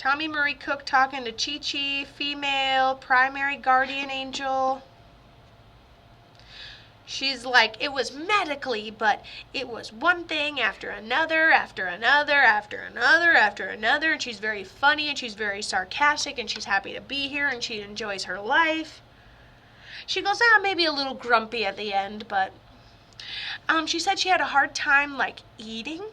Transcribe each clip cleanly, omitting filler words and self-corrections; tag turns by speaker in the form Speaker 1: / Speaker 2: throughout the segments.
Speaker 1: Tomimariecook talking to CheeChee, female, primary guardian angel. She's like, it was medically, but it was one thing after another, after another, after another, after another. And she's very funny and she's very sarcastic and she's happy to be here and she enjoys her life. She goes, maybe a little grumpy at the end, but she said she had a hard time, like, eating.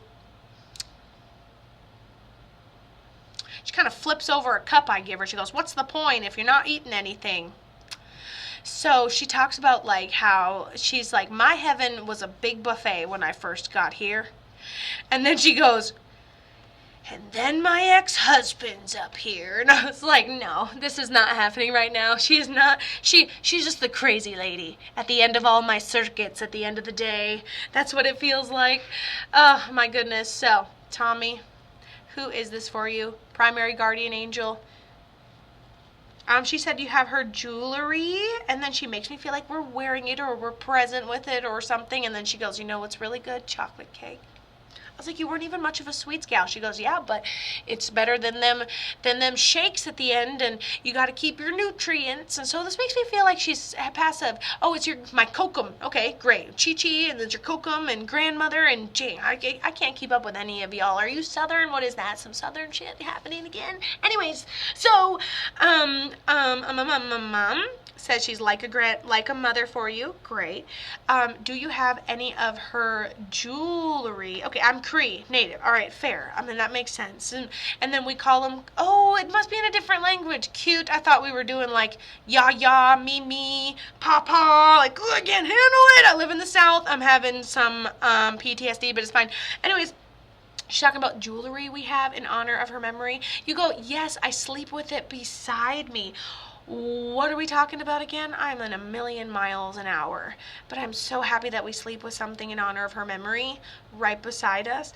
Speaker 1: She kind of flips over a cup I give her. She goes, what's the point if you're not eating anything? So she talks about, like, how she's like, my heaven was a big buffet when I first got here. And then she goes, and then my ex-husband's up here. And I was like, no, this is not happening right now. She's not, she's just the crazy lady at the end of all my circuits at the end of the day. That's what it feels like. Oh, my goodness. So, Tommy, who is this for you? Primary guardian angel. She said you have her jewelry, and then she makes me feel like we're wearing it or we're present with it or something, and then she goes, you know what's really good? Chocolate cake. I was like, you weren't even much of a sweets gal. She goes, yeah, but it's better than them shakes at the end, and you got to keep your nutrients. And so this makes me feel like she's passive. Oh, it's my kokum. Okay, great. CheeChee, and then your kokum and grandmother, and gee, I can't keep up with any of y'all. Are you Southern? What is that? Some Southern shit happening again? Anyways, so mom says she's like a mother for you. Great. Do you have any of her jewelry? Okay, I'm Cree, native. All right, fair. I mean, that makes sense. And then we call them, oh, it must be in a different language. Cute. I thought we were doing like ya, me, papa. Like, oh, I can't handle it. I live in the South. I'm having some PTSD, but it's fine. Anyways, she's talking about jewelry we have in honor of her memory. You go, yes, I sleep with it beside me. What are we talking about again? I'm in a million miles an hour, but I'm so happy that we sleep with something in honor of her memory right beside us.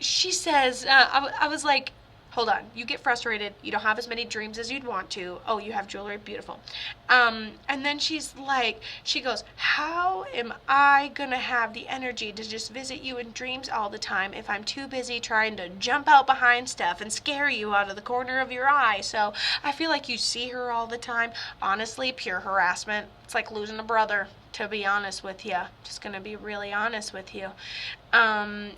Speaker 1: She says, I was like, hold on, you get frustrated, you don't have as many dreams as you'd want to. Oh, you have jewelry, beautiful. And then she goes, how am I gonna have the energy to just visit you in dreams all the time if I'm too busy trying to jump out behind stuff and scare you out of the corner of your eye? So I feel like you see her all the time. Honestly, pure harassment. It's like losing a brother, to be honest with you. Just gonna be really honest with you.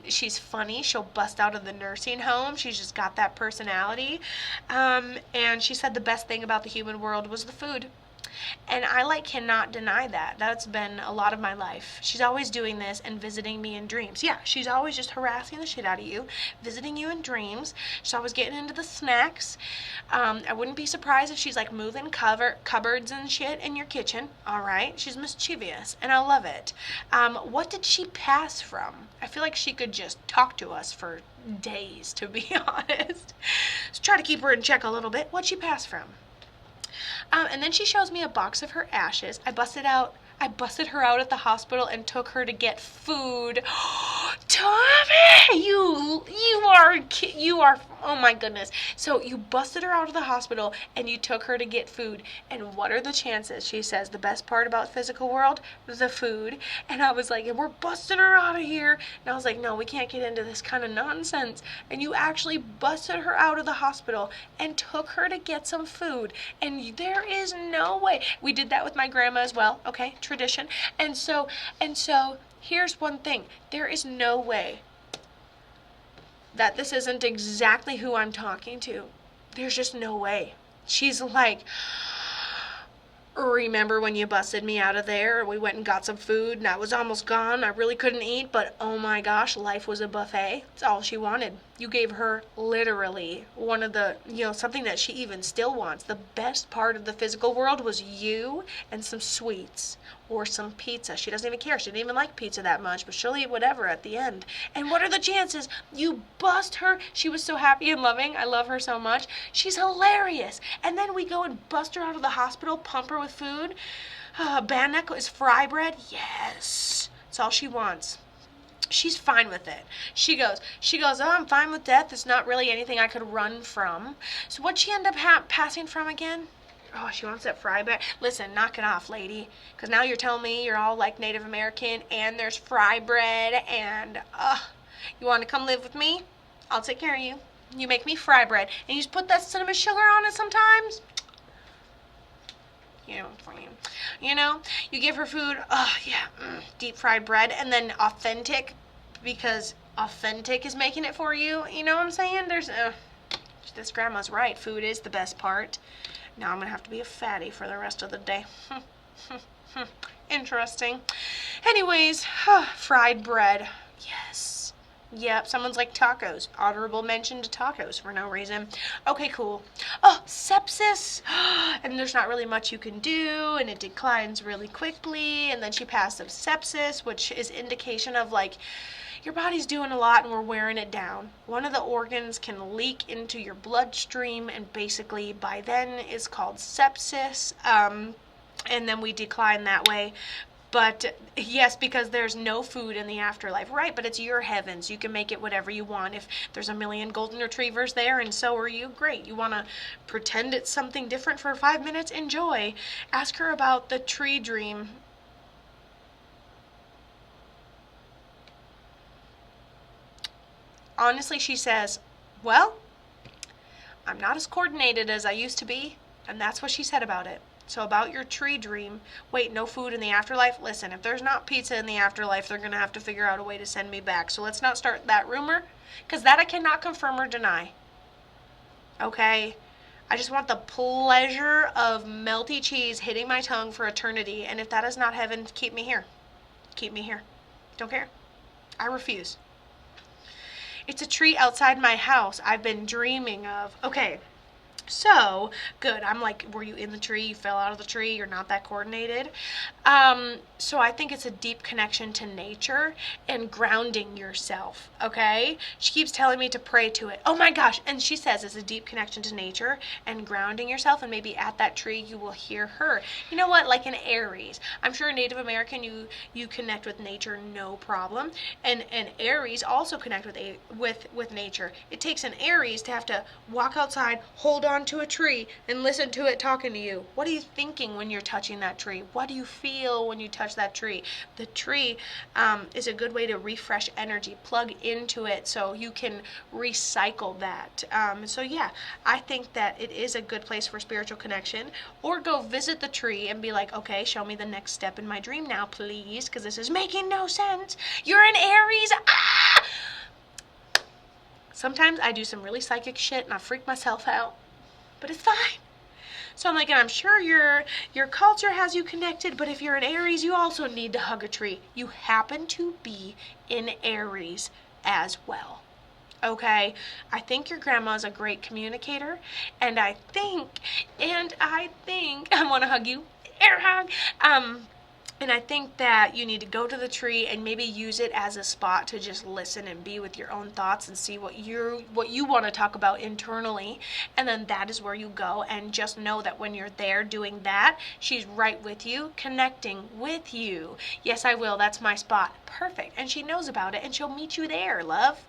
Speaker 1: She's funny. She'll bust out of the nursing home. She's just got that personality. And she said the best thing about the human world was the food. And I cannot deny that. That's been a lot of my life. She's always doing this and visiting me in dreams. Yeah, she's always just harassing the shit out of you, visiting you in dreams. She's always getting into the snacks. I wouldn't be surprised if she's like moving cupboards and shit in your kitchen. All right, she's mischievous, and I love it. What did she pass from? I feel like she could just talk to us for days, to be honest. Let's try to keep her in check a little bit. What'd she pass from? And then she shows me a box of her ashes. I busted her out at the hospital and took her to get food. Tommy, you are, oh my goodness. So you busted her out of the hospital and you took her to get food. And what are the chances? She says the best part about physical world, the food. And I was like, and we're busting her out of here. And I was like, no, we can't get into this kind of nonsense. And you actually busted her out of the hospital and took her to get some food. And there is no way. We did that with my grandma as well. Okay, tradition. And so here's one thing. There is no way that this isn't exactly who I'm talking to. There's just no way. She's like, remember when you busted me out of there? We went and got some food and I was almost gone. I really couldn't eat, but oh my gosh, life was a buffet. It's all she wanted. You gave her literally one of the, something that she even still wants. The best part of the physical world was you and some sweets or some pizza. She doesn't even care. She didn't even like pizza that much, but she'll eat whatever at the end. And what are the chances? You bust her. She was so happy and loving. I love her so much. She's hilarious. And then we go and bust her out of the hospital, pump her with food. Bannock is fry bread. Yes. It's all she wants. She's fine with it. She goes, oh, I'm fine with death. It's not really anything I could run from. So what'd she end up passing from again? Oh, she wants that fry bread. Listen, knock it off, lady. Because now you're telling me you're all like Native American and there's fry bread and, you want to come live with me? I'll take care of you. You make me fry bread, and you just put that cinnamon sugar on it sometimes. You know, for you. You know, you give her food, oh yeah, deep fried bread, and then authentic, because authentic is making it for you. You know what I'm saying? This grandma's right. Food is the best part. Now I'm gonna have to be a fatty for the rest of the day. Interesting. Anyways, fried bread. Yes. Yep, someone's like tacos. Honorable mention to tacos for no reason. Okay, cool. Oh, sepsis. And there's not really much you can do, and it declines really quickly. And then she passed of sepsis, which is indication of like your body's doing a lot and we're wearing it down. One of the organs can leak into your bloodstream, and basically by then it's called sepsis. And then we decline that way. But yes, because there's no food in the afterlife, right? But it's your heavens. You can make it whatever you want. If there's a million golden retrievers there and so are you, great. You want to pretend it's something different for 5 minutes? Enjoy. Ask her about the tree dream. Honestly, she says, well, I'm not as coordinated as I used to be. And that's what she said about it. So about your tree dream, wait, no food in the afterlife? Listen, if there's not pizza in the afterlife, they're going to have to figure out a way to send me back. So let's not start that rumor, because that I cannot confirm or deny. Okay? I just want the pleasure of melty cheese hitting my tongue for eternity. And if that is not heaven, keep me here. Keep me here. Don't care. I refuse. It's a tree outside my house I've been dreaming of. Okay. So, good. I'm like, were you in the tree? You fell out of the tree? You're not that coordinated? So I think it's a deep connection to nature and grounding yourself, okay? She keeps telling me to pray to it. Oh my gosh. And she says it's a deep connection to nature and grounding yourself, and maybe at that tree you will hear her. You know what? Like an Aries. I'm sure Native American, you connect with nature no problem. And Aries also connect with nature. It takes an Aries to have to walk outside, hold on to a tree, and listen to it talking to you. What are you thinking when you're touching that tree? What do you feel when you touch that tree? The tree is a good way to refresh energy. Plug into it so you can recycle that. So yeah, I think that it is a good place for spiritual connection. Or go visit the tree and be like, okay, show me the next step in my dream now, please, because this is making no sense. You're an Aries. Ah! Sometimes I do some really psychic shit and I freak myself out, but it's fine. So I'm like, and I'm sure your culture has you connected, but if you're an Aries, you also need to hug a tree. You happen to be in Aries as well. Okay? I think your grandma's a great communicator, and I think I want to hug you. Air hug. And I think that you need to go to the tree and maybe use it as a spot to just listen and be with your own thoughts and see what you want to talk about internally. And then that is where you go, and just know that when you're there doing that, she's right with you, connecting with you. Yes, I will. That's my spot. Perfect. And she knows about it, and she'll meet you there, love.